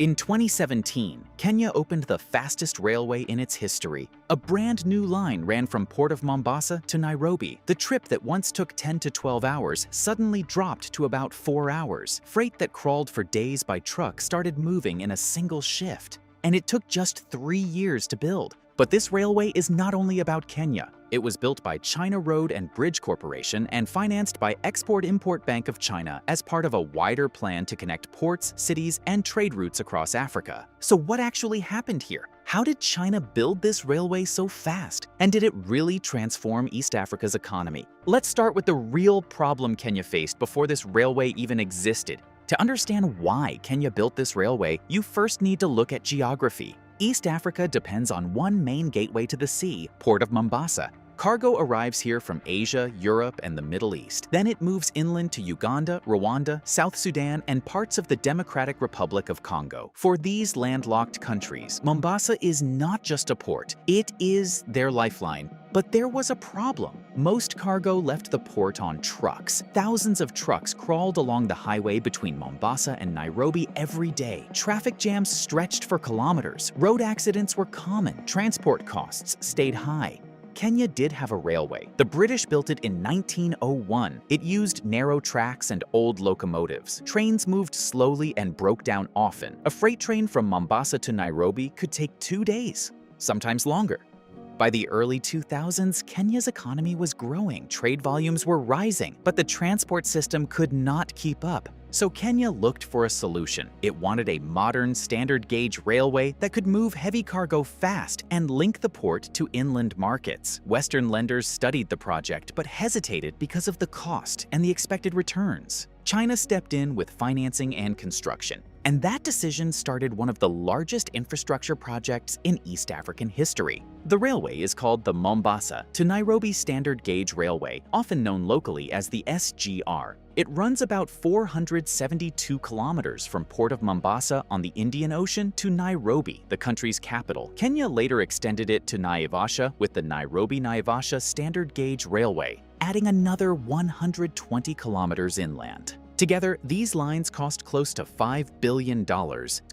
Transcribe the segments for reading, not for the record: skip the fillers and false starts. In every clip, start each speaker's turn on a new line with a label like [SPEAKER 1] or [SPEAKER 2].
[SPEAKER 1] In 2017, Kenya opened the fastest railway in its history. A brand new line ran from Port of Mombasa to Nairobi. The trip that once took 10 to 12 hours suddenly dropped to about 4 hours. Freight that crawled for days by truck started moving in a single shift. And it took just 3 years to build. But this railway is not only about Kenya. It was built by China Road and Bridge Corporation and financed by Export-Import Bank of China as part of a wider plan to connect ports, cities, and trade routes across Africa. So what actually happened here? How did China build this railway so fast? And did it really transform East Africa's economy? Let's start with the real problem Kenya faced before this railway even existed. To understand why Kenya built this railway, you first need to look at geography. East Africa depends on one main gateway to the sea, Port of Mombasa. Cargo arrives here from Asia, Europe, and the Middle East. Then it moves inland to Uganda, Rwanda, South Sudan, and parts of the Democratic Republic of Congo. For these landlocked countries, Mombasa is not just a port, it is their lifeline. But there was a problem. Most cargo left the port on trucks. Thousands of trucks crawled along the highway between Mombasa and Nairobi every day. Traffic jams stretched for kilometers. Road accidents were common. Transport costs stayed high. Kenya did have a railway. The British built it in 1901. It used narrow tracks and old locomotives. Trains moved slowly and broke down often. A freight train from Mombasa to Nairobi could take 2 days, sometimes longer. By the early 2000s, Kenya's economy was growing, trade volumes were rising, but the transport system could not keep up. So Kenya looked for a solution. It wanted a modern, standard-gauge railway that could move heavy cargo fast and link the port to inland markets. Western lenders studied the project but hesitated because of the cost and the expected returns. China stepped in with financing and construction. And that decision started one of the largest infrastructure projects in East African history. The railway is called the Mombasa to Nairobi Standard Gauge Railway, often known locally as the SGR. It runs about 472 kilometers from Port of Mombasa on the Indian Ocean to Nairobi, the country's capital. Kenya later extended it to Naivasha with the Nairobi-Naivasha Standard Gauge Railway, adding another 120 kilometers inland. Together, these lines cost close to $5 billion.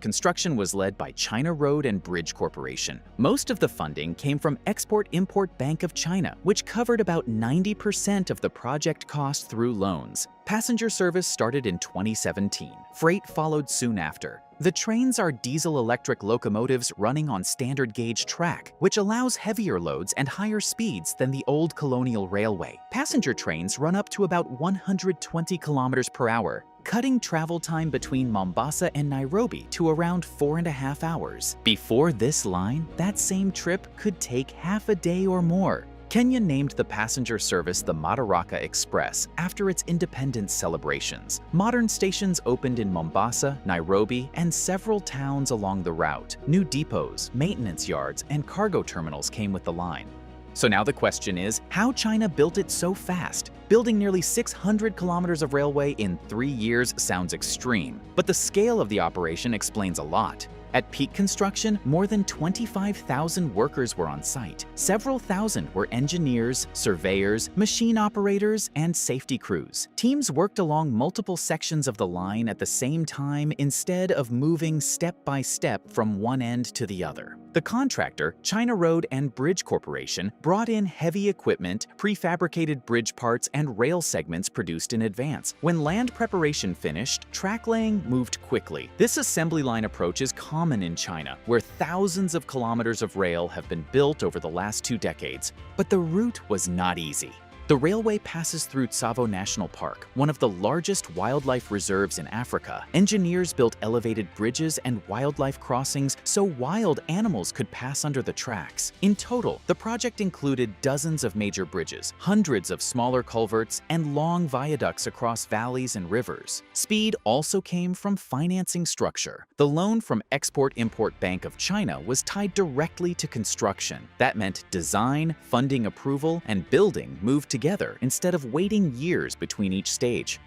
[SPEAKER 1] Construction was led by China Road and Bridge Corporation. Most of the funding came from Export-Import Bank of China, which covered about 90% of the project cost through loans. Passenger service started in 2017. Freight followed soon after. The trains are diesel-electric locomotives running on standard gauge track, which allows heavier loads and higher speeds than the old colonial railway. Passenger trains run up to about 120 kilometers per hour, cutting travel time between Mombasa and Nairobi to around 4.5 hours. Before this line, that same trip could take half a day or more. Kenya named the passenger service the Madaraka Express after its independence celebrations. Modern stations opened in Mombasa, Nairobi, and several towns along the route. New depots, maintenance yards, and cargo terminals came with the line. So now the question is, how China built it so fast? Building nearly 600 kilometers of railway in 3 years sounds extreme, but the scale of the operation explains a lot. At peak construction, more than 25,000 workers were on site. Several thousand were engineers, surveyors, machine operators, and safety crews. Teams worked along multiple sections of the line at the same time instead of moving step by step from one end to the other. The contractor, China Road and Bridge Corporation, brought in heavy equipment, prefabricated bridge parts, and rail segments produced in advance. When land preparation finished, track laying moved quickly. This assembly line approach is common in China, where thousands of kilometers of rail have been built over the last 2 decades. But the route was not easy. The railway passes through Tsavo National Park, one of the largest wildlife reserves in Africa. Engineers built elevated bridges and wildlife crossings so wild animals could pass under the tracks. In total, the project included dozens of major bridges, hundreds of smaller culverts, and long viaducts across valleys and rivers. Speed also came from financing structure. The loan from Export-Import Bank of China was tied directly to construction. That meant design, funding approval, and building moved together instead of waiting years between each stage.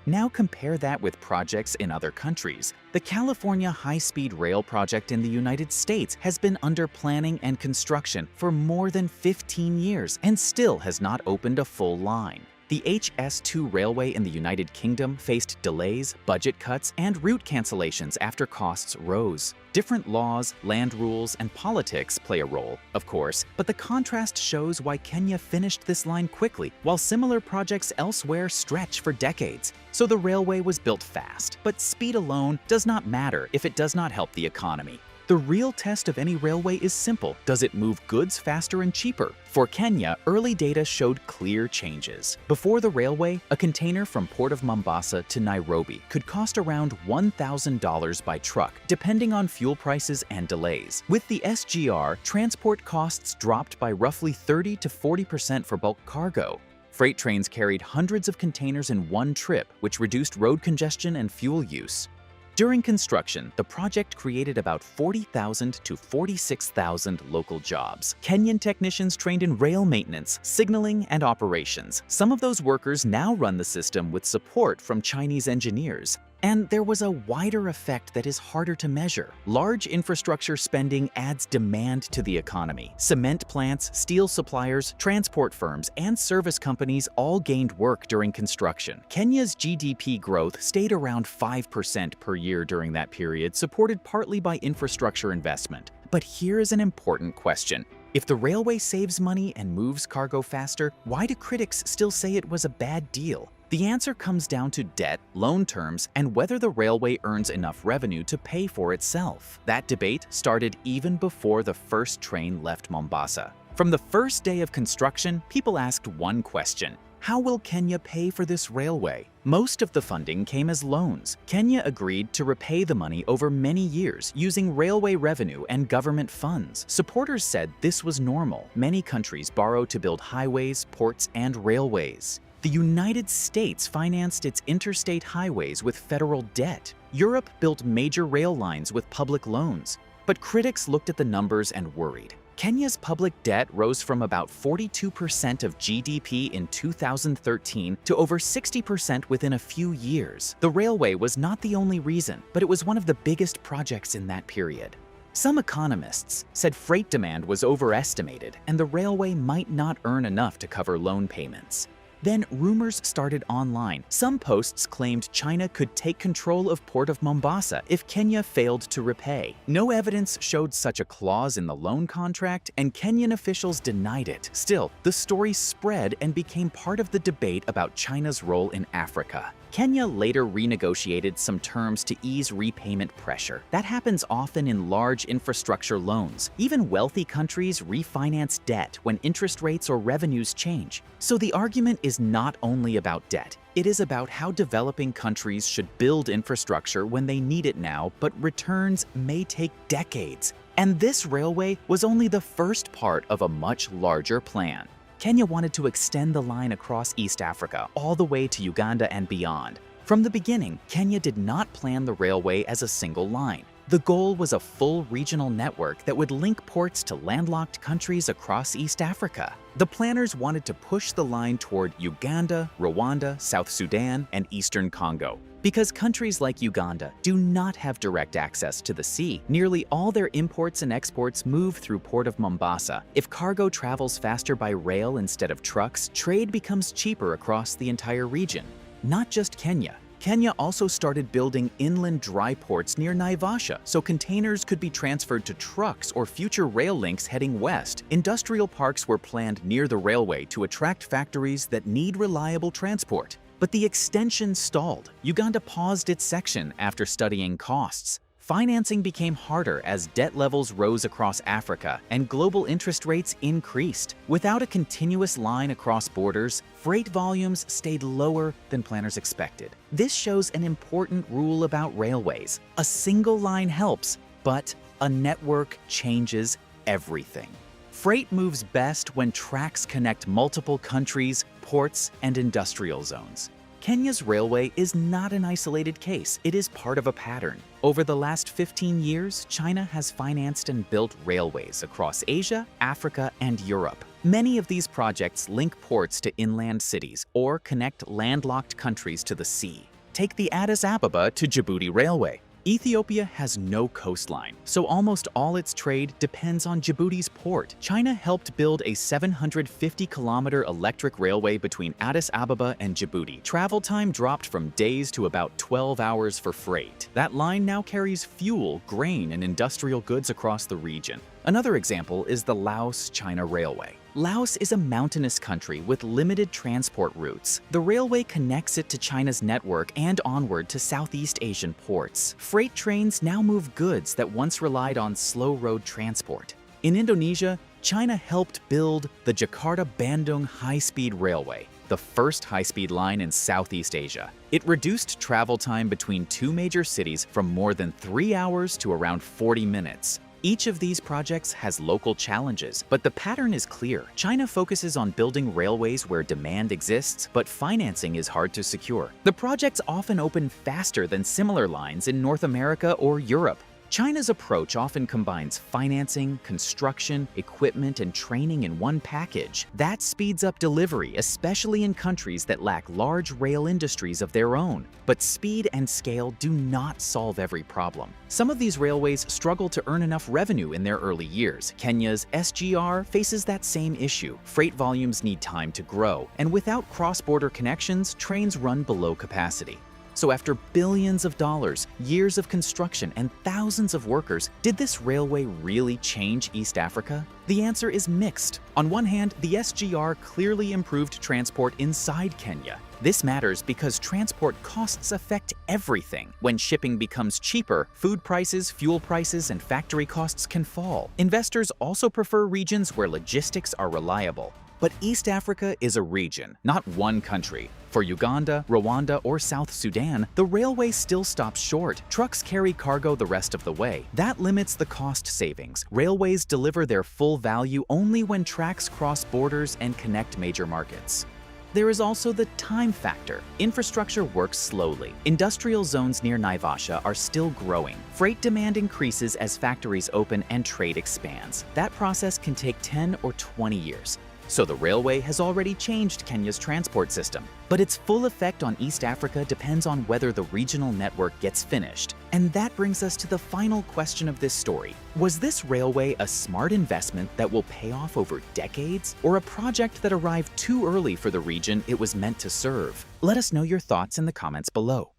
[SPEAKER 1] Now compare that with projects in other countries. The California High-Speed Rail project in the United States has been under planning and construction for more than 15 years and still has not opened a full line. The HS2 railway in the United Kingdom faced delays, budget cuts, and route cancellations after costs rose. Different laws, land rules, and politics play a role, of course, but the contrast shows why Kenya finished this line quickly, while similar projects elsewhere stretch for decades. So the railway was built fast, but speed alone does not matter if it does not help the economy. The real test of any railway is simple. Does it move goods faster and cheaper? For Kenya, early data showed clear changes. Before the railway, a container from Port of Mombasa to Nairobi could cost around $1,000 by truck, depending on fuel prices and delays. With the SGR, transport costs dropped by roughly 30 to 40% for bulk cargo. Freight trains carried hundreds of containers in one trip, which reduced road congestion and fuel use. During construction, the project created about 40,000 to 46,000 local jobs. Kenyan technicians trained in rail maintenance, signaling, and operations. Some of those workers now run the system with support from Chinese engineers. And there was a wider effect that is harder to measure. Large infrastructure spending adds demand to the economy. Cement plants, steel suppliers, transport firms, and service companies all gained work during construction. Kenya's GDP growth stayed around 5% per year during that period, supported partly by infrastructure investment. But here is an important question. If the railway saves money and moves cargo faster, why do critics still say it was a bad deal? The answer comes down to debt, loan terms, and whether the railway earns enough revenue to pay for itself. That debate started even before the first train left Mombasa. From the first day of construction, people asked one question: how will Kenya pay for this railway? Most of the funding came as loans. Kenya agreed to repay the money over many years using railway revenue and government funds. Supporters said this was normal. Many countries borrow to build highways, ports, and railways. The United States financed its interstate highways with federal debt. Europe built major rail lines with public loans. But critics looked at the numbers and worried. Kenya's public debt rose from about 42% of GDP in 2013 to over 60% within a few years. The railway was not the only reason, but it was one of the biggest projects in that period. Some economists said freight demand was overestimated and the railway might not earn enough to cover loan payments. Then rumors started online. Some posts claimed China could take control of Port of Mombasa if Kenya failed to repay. No evidence showed such a clause in the loan contract, and Kenyan officials denied it. Still, the story spread and became part of the debate about China's role in Africa. Kenya later renegotiated some terms to ease repayment pressure. That happens often in large infrastructure loans. Even wealthy countries refinance debt when interest rates or revenues change. So the argument is not only about debt. It is about how developing countries should build infrastructure when they need it now, but returns may take decades. And this railway was only the first part of a much larger plan. Kenya wanted to extend the line across East Africa, all the way to Uganda and beyond. From the beginning, Kenya did not plan the railway as a single line. The goal was a full regional network that would link ports to landlocked countries across East Africa. The planners wanted to push the line toward Uganda, Rwanda, South Sudan, and Eastern Congo. Because countries like Uganda do not have direct access to the sea, nearly all their imports and exports move through Port of Mombasa. If cargo travels faster by rail instead of trucks, trade becomes cheaper across the entire region. Not just Kenya. Kenya also started building inland dry ports near Naivasha so containers could be transferred to trucks or future rail links heading west. Industrial parks were planned near the railway to attract factories that need reliable transport. But the extension stalled. Uganda paused its section after studying costs. Financing became harder as debt levels rose across Africa and global interest rates increased. Without a continuous line across borders, freight volumes stayed lower than planners expected. This shows an important rule about railways. A single line helps, but a network changes everything. Freight moves best when tracks connect multiple countries, ports, and industrial zones. Kenya's railway is not an isolated case. It is part of a pattern. Over the last 15 years, China has financed and built railways across Asia, Africa, and Europe. Many of these projects link ports to inland cities or connect landlocked countries to the sea. Take the Addis Ababa to Djibouti Railway. Ethiopia has no coastline, so almost all its trade depends on Djibouti's port. China helped build a 750-kilometer electric railway between Addis Ababa and Djibouti. Travel time dropped from days to about 12 hours for freight. That line now carries fuel, grain, and industrial goods across the region. Another example is the Laos-China Railway. Laos is a mountainous country with limited transport routes. The railway connects it to China's network and onward to Southeast Asian ports. Freight trains now move goods that once relied on slow road transport. In Indonesia, China helped build the Jakarta-Bandung high-speed railway, the first high-speed line in Southeast Asia. It reduced travel time between two major cities from more than 3 hours to around 40 minutes. Each of these projects has local challenges, but the pattern is clear. China focuses on building railways where demand exists, but financing is hard to secure. The projects often open faster than similar lines in North America or Europe. China's approach often combines financing, construction, equipment, and training in one package. That speeds up delivery, especially in countries that lack large rail industries of their own. But speed and scale do not solve every problem. Some of these railways struggle to earn enough revenue in their early years. Kenya's SGR faces that same issue. Freight volumes need time to grow, and without cross-border connections, trains run below capacity. So after billions of dollars, years of construction, and thousands of workers, did this railway really change East Africa? The answer is mixed. On one hand, the SGR clearly improved transport inside Kenya. This matters because transport costs affect everything. When shipping becomes cheaper, food prices, fuel prices, and factory costs can fall. Investors also prefer regions where logistics are reliable. But East Africa is a region, not one country. For Uganda, Rwanda, or South Sudan, the railway still stops short. Trucks carry cargo the rest of the way. That limits the cost savings. Railways deliver their full value only when tracks cross borders and connect major markets. There is also the time factor. Infrastructure works slowly. Industrial zones near Naivasha are still growing. Freight demand increases as factories open and trade expands. That process can take 10 or 20 years. So the railway has already changed Kenya's transport system. But its full effect on East Africa depends on whether the regional network gets finished. And that brings us to the final question of this story. Was this railway a smart investment that will pay off over decades, or a project that arrived too early for the region it was meant to serve? Let us know your thoughts in the comments below.